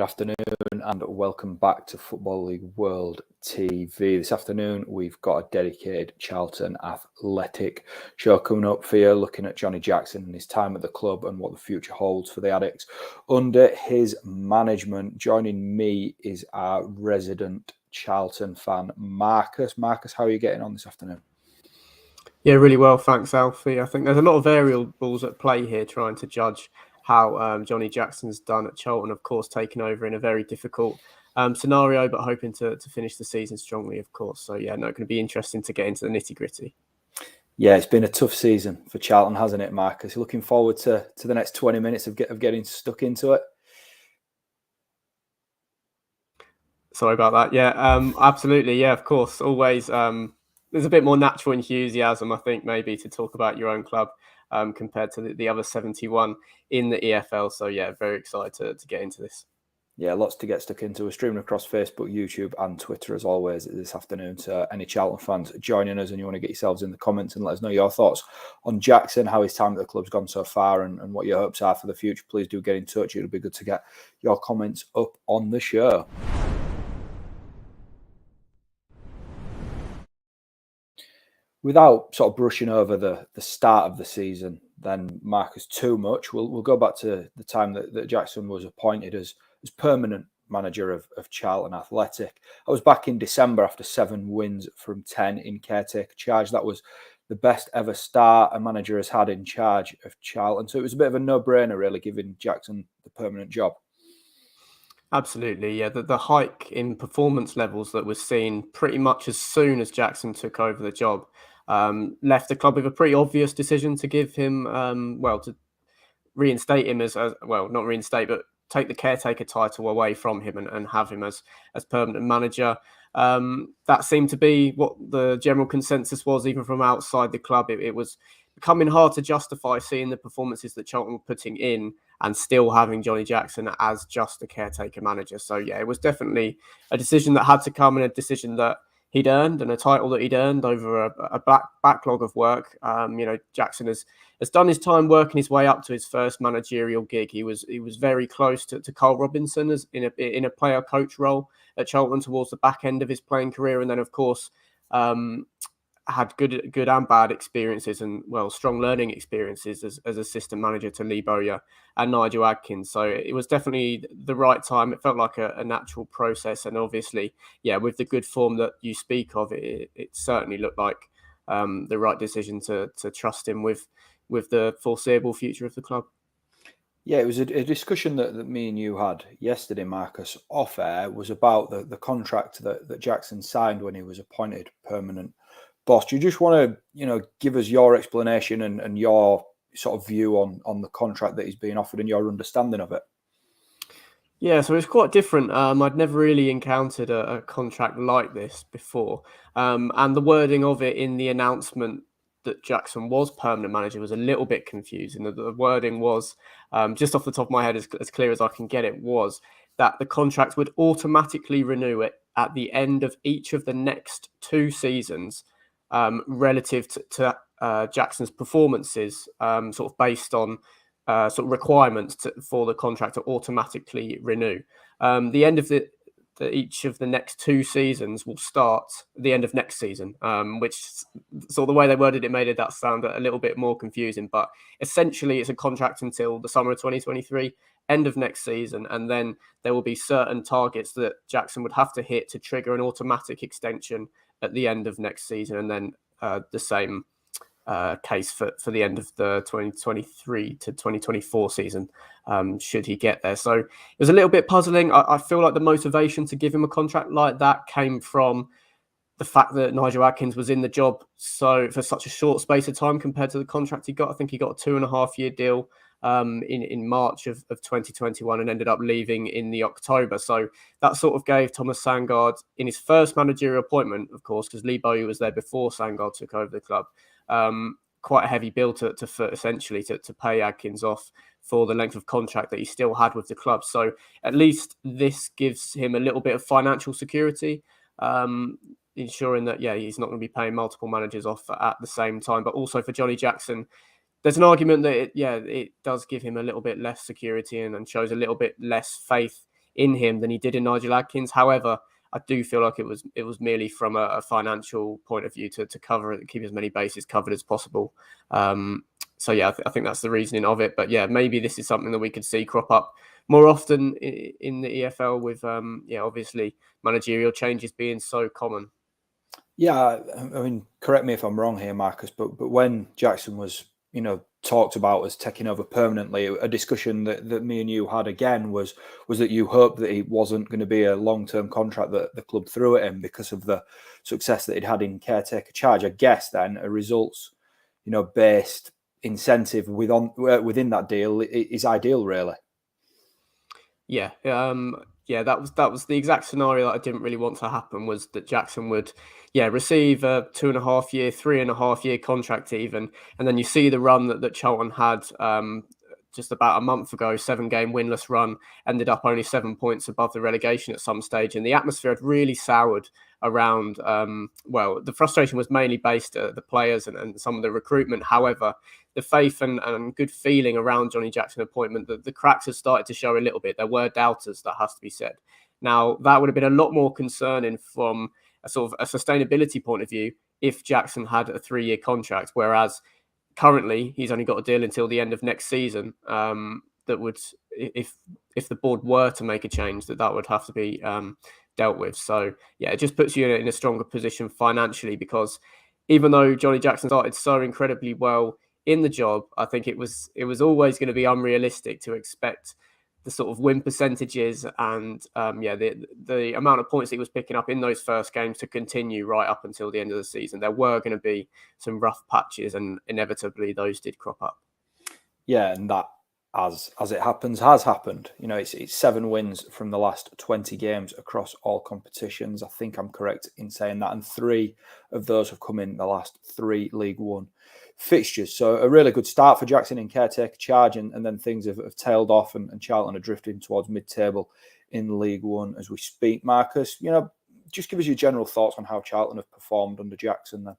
afternoon and welcome back to Football League World TV. This afternoon we've got a dedicated Charlton Athletic show coming up for you, looking at Johnnie Jackson and his time at the club and what the future holds for the Addicts under his management. Joining me is our resident Charlton fan, Marcus. Marcus, how are you getting on this afternoon? Yeah, really well, thanks, Alfie. I think there's a lot of variables at play here trying to judge how Johnnie Jackson's done at Charlton, of course, taking over in a very difficult scenario, but hoping to finish the season strongly, of course. So, yeah, going to be interesting to get into the nitty-gritty. Yeah, it's been a tough season for Charlton, hasn't it, Marcus? You're looking forward to the next 20 minutes of getting stuck into it? Sorry about that. Yeah, absolutely. Yeah, of course. Always there's a bit more natural enthusiasm, I think, maybe to talk about your own club compared to the other 71 in the EFL. So, yeah, very excited to get into this. Yeah, lots to get stuck into. We're streaming across Facebook, YouTube and Twitter as always this afternoon. So any Charlton fans joining us and you want to get yourselves in the comments and let us know your thoughts on Jackson, how his time at the club's gone so far and what your hopes are for the future, please do get in touch. It'll be good to get your comments up on the show. Without sort of brushing over the start of the season, then Marcus, too much, we'll go back to the time that Jackson was appointed as permanent manager of Charlton Athletic. I was back in December after 7 wins from 10 in caretaker charge. That was the best ever start a manager has had in charge of Charlton. So it was a bit of a no-brainer, really, giving Jackson the permanent job. Absolutely, yeah. The hike in performance levels that was seen pretty much as soon as Jackson took over the job left the club with a pretty obvious decision to give him, to reinstate him as well, not reinstate, but take the caretaker title away from him and have him as permanent manager. That seemed to be what the general consensus was, even from outside the club. It was becoming hard to justify seeing the performances that Charlton were putting in and still having Johnnie Jackson as just a caretaker manager. So, yeah, it was definitely a decision that had to come and a decision that he'd earned and a title that he'd earned over a backlog of work. Jackson has done his time working his way up to his first managerial gig. He was very close to Carl Robinson as in a player coach role at Charlton towards the back end of his playing career, and then of course had good and bad experiences and strong learning experiences as assistant manager to Lee Bowyer and Nigel Adkins. So it was definitely the right time. It felt like a natural process, and obviously, yeah, with the good form that you speak of, it certainly looked like the right decision to trust him with the foreseeable future of the club. Yeah, it was a discussion that me and you had yesterday, Marcus, off air, was about the contract that Jackson signed when he was appointed permanent boss. Do you just want to, give us your explanation and your sort of view on the contract that he's being offered and your understanding of it? Yeah, so it's quite different. I'd never really encountered a contract like this before. And the wording of it in the announcement that Jackson was permanent manager was a little bit confusing. The wording was, just off the top of my head, as clear as I can get it, was that the contract would automatically renew it at the end of each of the next 2 seasons, relative to Jackson's performances, sort of based on sort of requirements for the contract to automatically renew. The end of each of the next 2 seasons will start at the end of next season, which sort of the way they worded it made that sound a little bit more confusing. But essentially, it's a contract until the summer of 2023, end of next season, and then there will be certain targets that Jackson would have to hit to trigger an automatic extension at the end of next season, and then the same case for the end of the 2023 to 2024 season, should he get there. So it was a little bit puzzling. I feel like the motivation to give him a contract like that came from the fact that Nigel Adkins was in the job for such a short space of time compared to the contract he got. I think he got a 2.5-year deal in March of 2021 and ended up leaving in the October. So that sort of gave Thomas Sandgaard, in his first managerial appointment, of course, because Lee Bowyer was there before Sandgaard took over the club, quite a heavy bill to essentially to pay Adkins off for the length of contract that he still had with the club. So at least this gives him a little bit of financial security, ensuring that, he's not going to be paying multiple managers off at the same time. But also for Johnnie Jackson, there's an argument that it does give him a little bit less security and shows a little bit less faith in him than he did in Nigel Adkins. However, I do feel like it was merely from a financial point of view to cover it, keep as many bases covered as possible. So yeah, I think that's the reasoning of it. But yeah, maybe this is something that we could see crop up more often in the EFL with obviously managerial changes being so common. Yeah, I mean, correct me if I'm wrong here, Marcus, but when Jackson was, talked about as taking over permanently, a discussion that me and you had again was that you hoped that he wasn't going to be a long-term contract that the club threw at him because of the success that he'd had in caretaker charge. I guess then a results, based incentive within that deal is ideal, really. Yeah, that was the exact scenario that I didn't really want to happen, was that Jackson would, receive a 2.5 year, 3.5 year contract even, and then you see the run that Charlton had just about a month ago, 7-game winless run, ended up only 7 points above the relegation at some stage, and the atmosphere had really soured around. The frustration was mainly based at the players and some of the recruitment. However, the faith and good feeling around Johnnie Jackson appointment, the cracks have started to show a little bit. There were doubters, that has to be said. Now, that would have been a lot more concerning from a sort of a sustainability point of view if Jackson had a 3-year contract, whereas currently he's only got a deal until the end of next season. That would, if the board were to make a change, that would have to be dealt with. So yeah, it just puts you in a stronger position financially, because even though Johnnie Jackson started so incredibly well in the job, I think it was always going to be unrealistic to expect the sort of win percentages and the amount of points he was picking up in those first games to continue right up until the end of the season. There were going to be some rough patches, and inevitably those did crop up. Yeah, and that, as it happens, has happened. It's 7 wins from the last 20 games across all competitions. I think I'm correct in saying that, and 3 of those have come in the last 3 League One fixtures. So a really good start for Jackson in caretaker charge, and then things have tailed off, and Charlton are drifting towards mid-table in League One as we speak. Marcus, just give us your general thoughts on how Charlton have performed under Jackson then.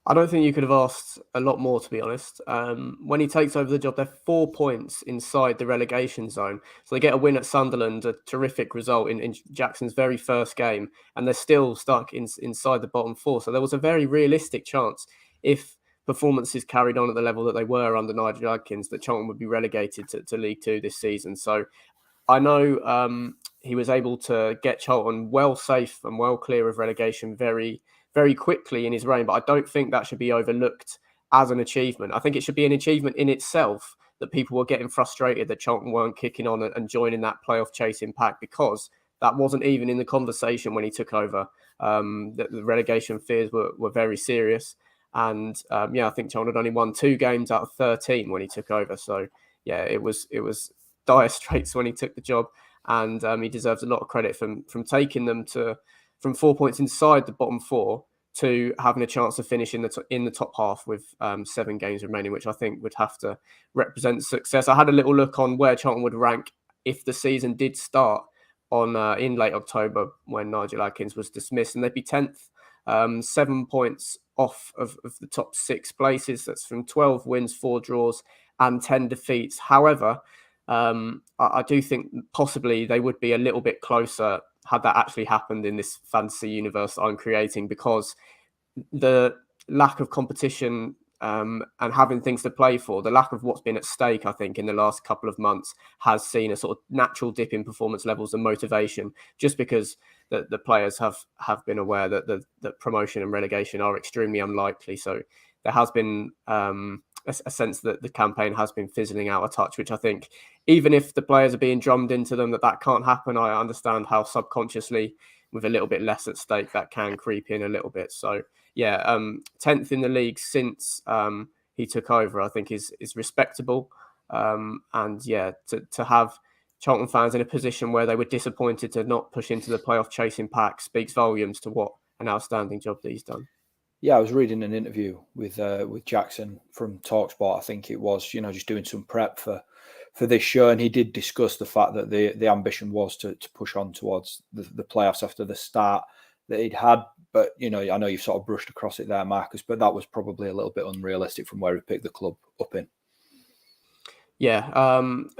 I don't think you could have asked a lot more, to be honest. When he takes over the job, they're 4 points inside the relegation zone. So they get a win at Sunderland, a terrific result in Jackson's very first game, and they're still stuck inside the bottom 4. So there was a very realistic chance, if performances carried on at the level that they were under Nigel Adkins, that Charlton would be relegated to League Two this season. So I know he was able to get Charlton well safe and well clear of relegation very, very quickly in his reign, but I don't think that should be overlooked as an achievement. I think it should be an achievement in itself that people were getting frustrated that Charlton weren't kicking on and joining that playoff chasing pack, because that wasn't even in the conversation when he took over. The relegation fears were very serious. And I think Charlton had only won 2 games out of 13 when he took over. So yeah, it was dire straits when he took the job, and he deserves a lot of credit from taking them from 4 points inside the bottom 4 to having a chance to finish in the top half with 7 games remaining, which I think would have to represent success. I had a little look on where Charlton would rank if the season did start on in late October when Nigel Adkins was dismissed, and they'd be 10th, 7 points off of the top 6 places. That's from 12 wins, 4 draws, and 10 defeats. However, I do think possibly they would be a little bit closer had that actually happened in this fantasy universe that I'm creating, because the lack of competition and having things to play for, the lack of what's been at stake, I think, in the last couple of months has seen a sort of natural dip in performance levels and motivation, just because the players have been aware that promotion and relegation are extremely unlikely. So there has been a sense that the campaign has been fizzling out a touch, which I think, even if the players are being drummed into them that can't happen, I understand how subconsciously, with a little bit less at stake, that can creep in a little bit. So yeah, 10th in the league since he took over, I think is respectable. And yeah, to have Charlton fans in a position where they were disappointed to not push into the playoff chasing pack speaks volumes to what an outstanding job that he's done. Yeah, I was reading an interview with Jackson from TalkSport, I think it was, just doing some prep for this show, and he did discuss the fact that the ambition was to push on towards the playoffs after the start that he'd had. But, I know you've sort of brushed across it there, Marcus, but that was probably a little bit unrealistic from where he picked the club up in. Yeah.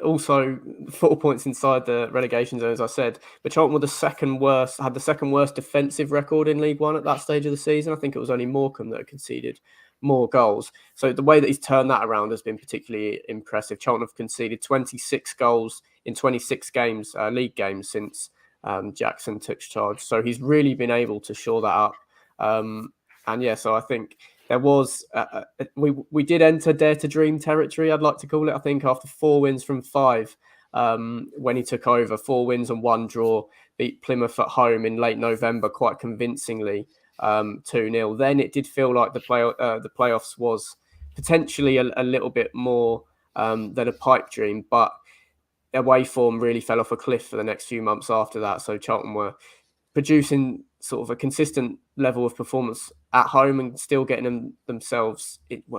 Also, 4 points inside the relegation zone, as I said. But Charlton were had the second worst defensive record in League One at that stage of the season. I think it was only Morecambe that had conceded more goals. So the way that he's turned that around has been particularly impressive. Charlton have conceded 26 goals in 26 games, league games, since Jackson took charge. So he's really been able to shore that up. And yeah, so I think there was we did enter Dare to Dream territory, I'd like to call it. I think after 4 wins from 5, when he took over, 4 wins and 1 draw, beat Plymouth at home in late November quite convincingly, 2-0. Then it did feel like the playoffs was potentially a little bit more than a pipe dream, but away form really fell off a cliff for the next few months after that. So Charlton were producing sort of a consistent level of performance at home and still getting themselves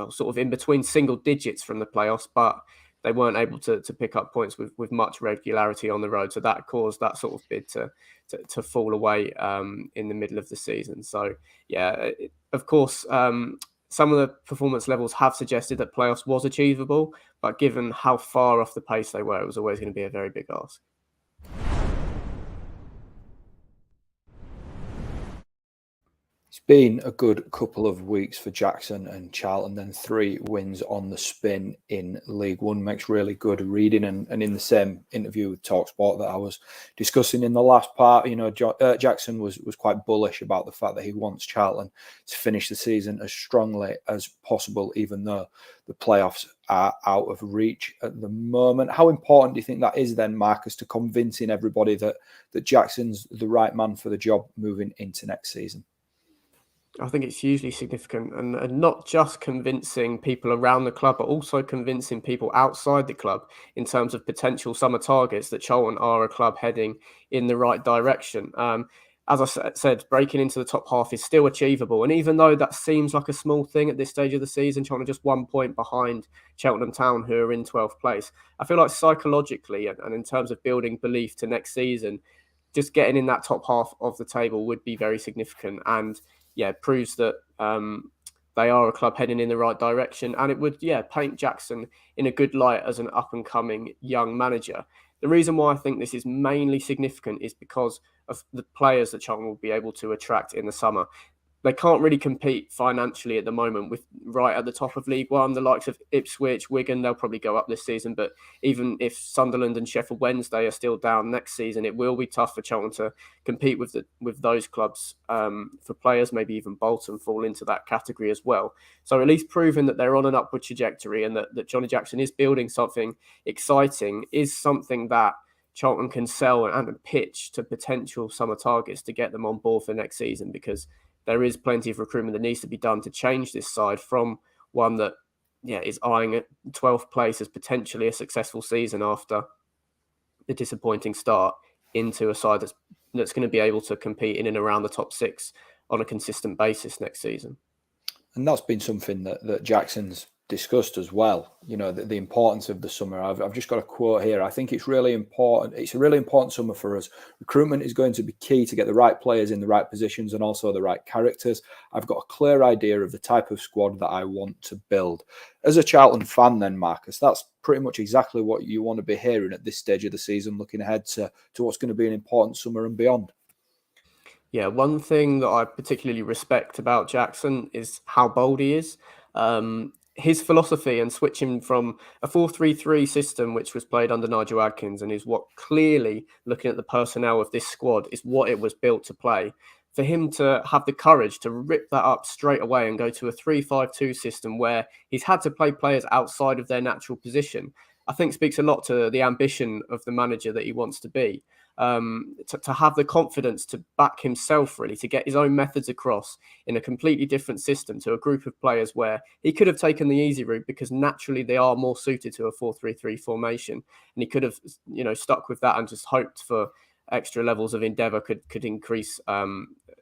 sort of in between single digits from the playoffs, but they weren't able to pick up points with much regularity on the road. So that caused that sort of bid to fall away in the middle of the season. So yeah, of course, some of the performance levels have suggested that playoffs was achievable, but given how far off the pace they were, it was always going to be a very big ask. It's been a good couple of weeks for Jackson and Charlton, then 3 wins on the spin in League One. Makes really good reading. And in the same interview with TalkSport that I was discussing in the last part, Jackson was quite bullish about the fact that he wants Charlton to finish the season as strongly as possible, even though the playoffs are out of reach at the moment. How important do you think that is then, Marcus, to convincing everybody that Jackson's the right man for the job moving into next season? I think it's hugely significant, and not just convincing people around the club, but also convincing people outside the club in terms of potential summer targets that Charlton are a club heading in the right direction. As I said, breaking into the top half is still achievable. And even though that seems like a small thing at this stage of the season, Charlton are just 1 point behind Cheltenham Town, who are in 12th place. I feel like psychologically and in terms of building belief to next season, just getting in that top half of the table would be very significant. And yeah, proves that they are a club heading in the right direction. And it would, paint Jackson in a good light as an up-and-coming young manager. The reason why I think this is mainly significant is because of the players that Charlton will be able to attract in the summer. They can't really compete financially at the moment with right at the top of League One, the likes of Ipswich, Wigan. They'll probably go up this season, but even if Sunderland and Sheffield Wednesday are still down next season, it will be tough for Charlton to compete with those clubs for players. Maybe even Bolton fall into that category as well. So at least proving that they're on an upward trajectory and that Johnnie Jackson is building something exciting is something that Charlton can sell and pitch to potential summer targets to get them on board for next season, because there is plenty of recruitment that needs to be done to change this side from one that is eyeing at 12th place as potentially a successful season after the disappointing start into a side that's going to be able to compete in and around the top 6 on a consistent basis next season. And that's been something that Jackson's discussed as well, the importance of the summer. I've just got a quote here. I think it's really important. It's a really important summer for us. Recruitment is going to be key to get the right players in the right positions and also the right characters. I've got a clear idea of the type of squad that I want to build. As a Charlton fan then, Marcus, that's pretty much exactly what you want to be hearing at this stage of the season, looking ahead to what's going to be an important summer and beyond. Yeah, one thing that I particularly respect about Jackson is how bold he is. His philosophy and switching from a 4-3-3 system, which was played under Nigel Adkins, and is what clearly, looking at the personnel of this squad, is what it was built to play. For him to have the courage to rip that up straight away and go to a 3-5-2 system where he's had to play players outside of their natural position, I think speaks a lot to the ambition of the manager that he wants to be. To have the confidence to back himself, really, to get his own methods across in a completely different system to a group of players where he could have taken the easy route because naturally they are more suited to a 4-3-3 formation. And he could have, stuck with that and just hoped for extra levels of endeavour could increase,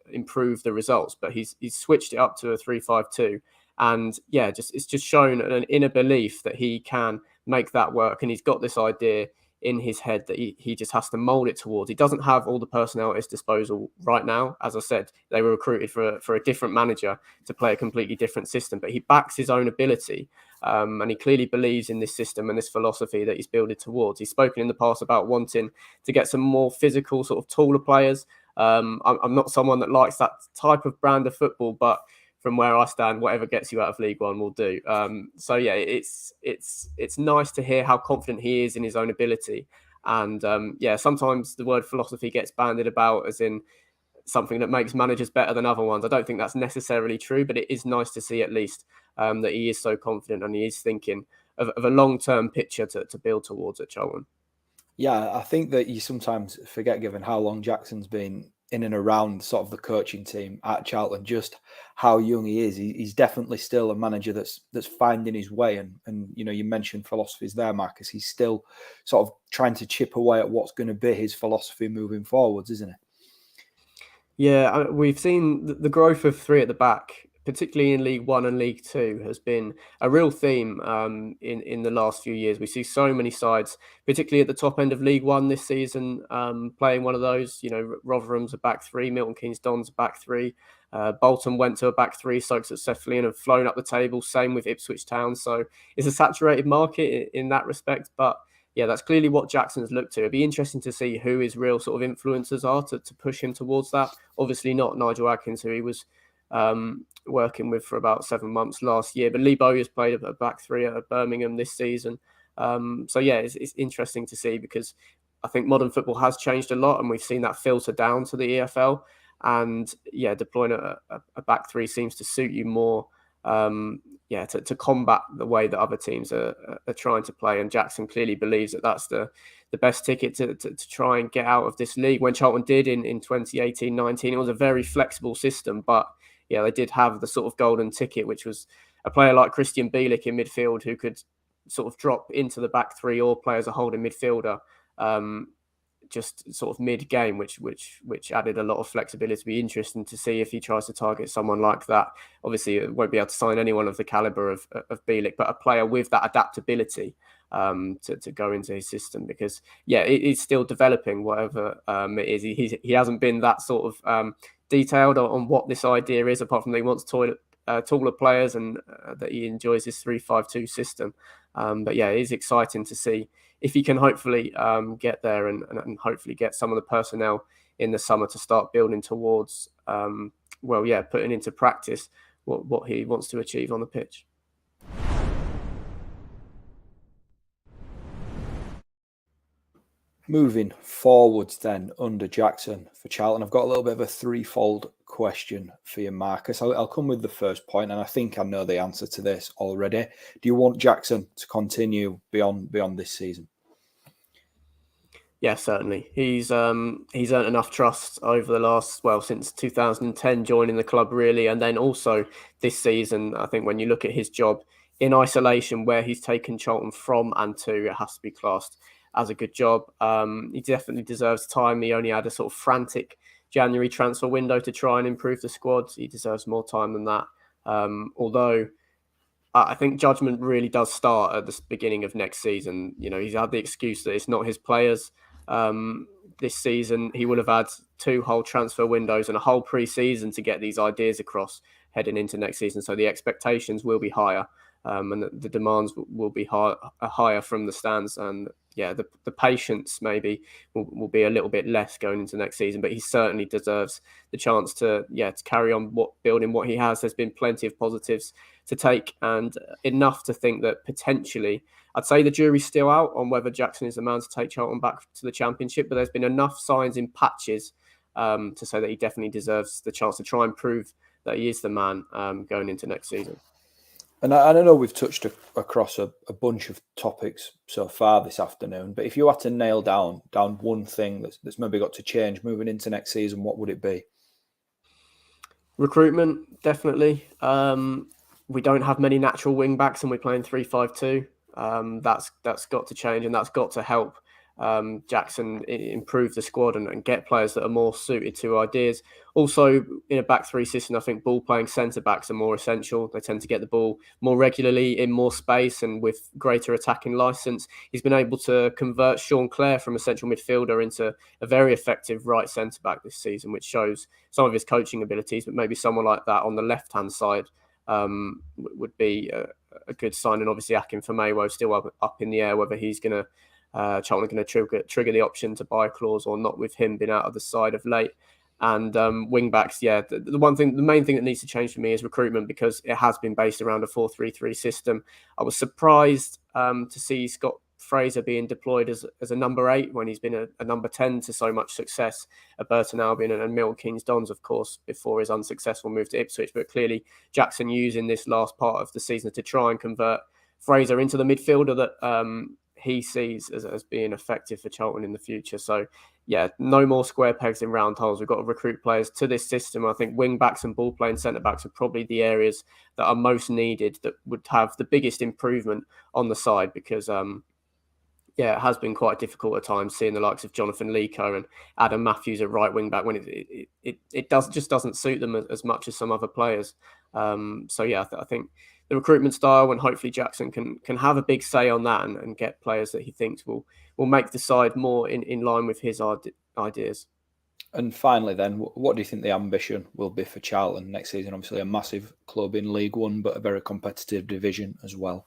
improve the results. But he's switched it up to a 3-5-2. And it's just shown an inner belief that he can make that work. And he's got this idea in his head that he just has to mould it towards. He doesn't have all the personnel at his disposal right now. As I said, they were recruited for a different manager to play a completely different system, but he backs his own ability. And he clearly believes in this system and this philosophy that he's building towards. He's spoken in the past about wanting to get some more physical, sort of taller players. I'm not someone that likes that type of brand of football, but from where I stand, whatever gets you out of League One will do. So yeah, it's nice to hear how confident he is in his own ability. And yeah, sometimes the word philosophy gets bandied about as in something that makes managers better than other ones. I don't think that's necessarily true, but it is nice to see at least that he is so confident and he is thinking of a long-term picture to build towards at Charlton. Yeah, I think that you sometimes forget, given how long Jackson's been in and around sort of the coaching team at Charlton, just how young he is. He's definitely still a manager that's finding his way. And you know, you mentioned philosophies there, Marcus. He's still sort of trying to chip away at what's going to be his philosophy moving forwards, isn't it? Yeah, we've seen the growth of three at the back, particularly in League One and League Two, has been a real theme in the last few years. We see so many sides, particularly at the top end of League One this season, playing one of those. You know, Rotherham's a back three, Milton Keynes Don's a back three. Bolton went to a back three so successfully and have flown up the table. Same with Ipswich Town. So it's a saturated market in that respect, but yeah, that's clearly what Jackson's looked to. It'd be interesting to see who his real sort of influencers are to push him towards that. Obviously not Nigel Adkins, who he was working with for about 7 months last year, but Lee Bowyer's played a back three at Birmingham this season. So yeah, it's interesting to see because I think modern football has changed a lot and we've seen that filter down to the EFL. And yeah, deploying a back three seems to suit you more. To combat the way that other teams are trying to play. And Jackson clearly believes that that's the best ticket to try and get out of this league. When Charlton did in 2018-19, it was a very flexible system, but yeah, they did have the sort of golden ticket, which was a player like Christian Bielik in midfield who could sort of drop into the back three or play as a holding midfielder. Just sort of mid-game, which added a lot of flexibility. It'd be interesting to see if he tries to target someone like that. Obviously, it won't be able to sign anyone of the caliber of Bielik, but a player with that adaptability to go into his system. Because yeah, it's still developing. Whatever it is, he hasn't been that sort of detailed on what this idea is, apart from that he wants taller players and that he enjoys his 3-5-2 system. But yeah, it is exciting to see if he can hopefully get there and hopefully get some of the personnel in the summer to start building towards, putting into practice what he wants to achieve on the pitch. Moving forwards then under Jackson for Charlton, I've got a little bit of a threefold question for you, Marcus. I'll come with the first point, and I think I know the answer to this already. Do you want Jackson to continue beyond this season? Yeah, certainly. He's earned enough trust over the last, since 2010 joining the club really, and then also this season. I think when you look at his job in isolation, where he's taken Charlton from and to, it has to be classed as a good job. He definitely deserves time. He only had a sort of frantic January transfer window to try and improve the squad. He deserves more time than that. Although I think judgment really does start at the beginning of next season. You know, he's had the excuse that it's not his players. This season, he will have had 2 whole transfer windows and a whole pre-season to get these ideas across heading into next season. So the expectations will be higher, and the demands will be higher from the stands. And yeah, the patience maybe will be a little bit less going into next season. But he certainly deserves the chance to carry on building what he has. There's been plenty of positives to take and enough to think that potentially, I'd say the jury's still out on whether Jackson is the man to take Charlton back to the Championship, but there's been enough signs in patches to say that he definitely deserves the chance to try and prove that he is the man going into next season. And I know we've touched across a bunch of topics so far this afternoon, but if you had to nail down one thing that's maybe got to change moving into next season, what would it be? Recruitment, definitely. We don't have many natural wing backs and we're playing 3-5-2. That's got to change and that's got to help Jackson improve the squad and get players that are more suited to ideas. Also, in a back three system, I think ball playing centre backs are more essential. They tend to get the ball more regularly in more space and with greater attacking licence. He's been able to convert Sean Clare from a central midfielder into a very effective right centre back this season, which shows some of his coaching abilities. But maybe someone like that on the left hand side would be a good sign. And obviously, Akinfenwa still up in the air whether he's going to. Charlton are going to trigger the option to buy clause or not, with him being out of the side of late. And wing backs, the main thing that needs to change for me is recruitment, because it has been based around a 4-3-3 system. I was surprised to see Scott Fraser being deployed as a number 8 when he's been a number 10 to so much success at Burton Albion and Milton Keynes Dons, of course, before his unsuccessful move to Ipswich. But clearly Jackson using this last part of the season to try and convert Fraser into the midfielder that he sees as being effective for Charlton in the future. So, yeah, no more square pegs in round holes. We've got to recruit players to this system. I think wing backs and ball playing centre backs are probably the areas that are most needed, that would have the biggest improvement on the side, because it has been quite difficult at times seeing the likes of Jonathan Leaker and Adam Matthews at right wing back when it doesn't suit them as much as some other players. I think the recruitment style, and hopefully Jackson can have a big say on that and get players that he thinks will make the side more in line with his ideas. And finally then, what do you think the ambition will be for Charlton next season? Obviously a massive club in League One, but a very competitive division as well.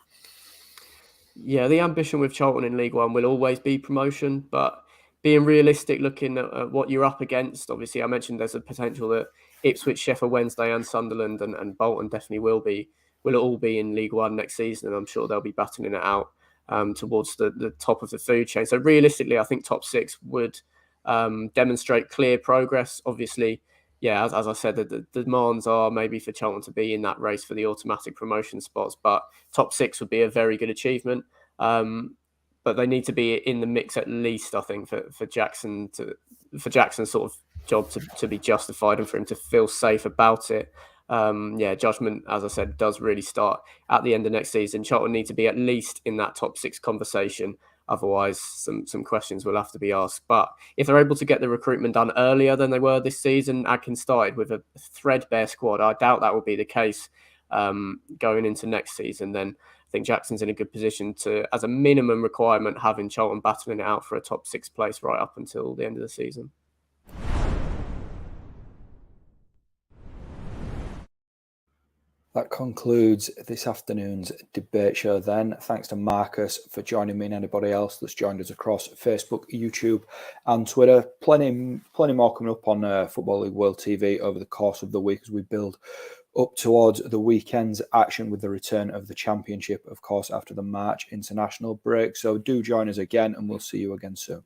Yeah, the ambition with Charlton in League One will always be promotion, but being realistic, looking at what you're up against, obviously I mentioned there's a potential that Ipswich, Sheffield Wednesday and Sunderland and Bolton definitely will all be in League One next season, and I'm sure they'll be battling it out towards the top of the food chain. So realistically, I think top 6 would demonstrate clear progress. Obviously, as I said, the demands are maybe for Charlton to be in that race for the automatic promotion spots, but top 6 would be a very good achievement. But they need to be in the mix at least, I think, for Jackson's sort of job to be justified and for him to feel safe about it. Judgment, as I said, does really start at the end of next season. Charlton need to be at least in that top 6 conversation. Otherwise, some questions will have to be asked. But if they're able to get the recruitment done earlier than they were this season, Adkins started with a threadbare squad. I doubt that will be the case going into next season. Then I think Jackson's in a good position to, as a minimum requirement, having Charlton battling it out for a top 6 place right up until the end of the season. That concludes this afternoon's debate show then. Thanks to Marcus for joining me and anybody else that's joined us across Facebook, YouTube and Twitter. Plenty more coming up on Football League World TV over the course of the week as we build up towards the weekend's action with the return of the Championship, of course, after the March international break. So do join us again and we'll see you again soon.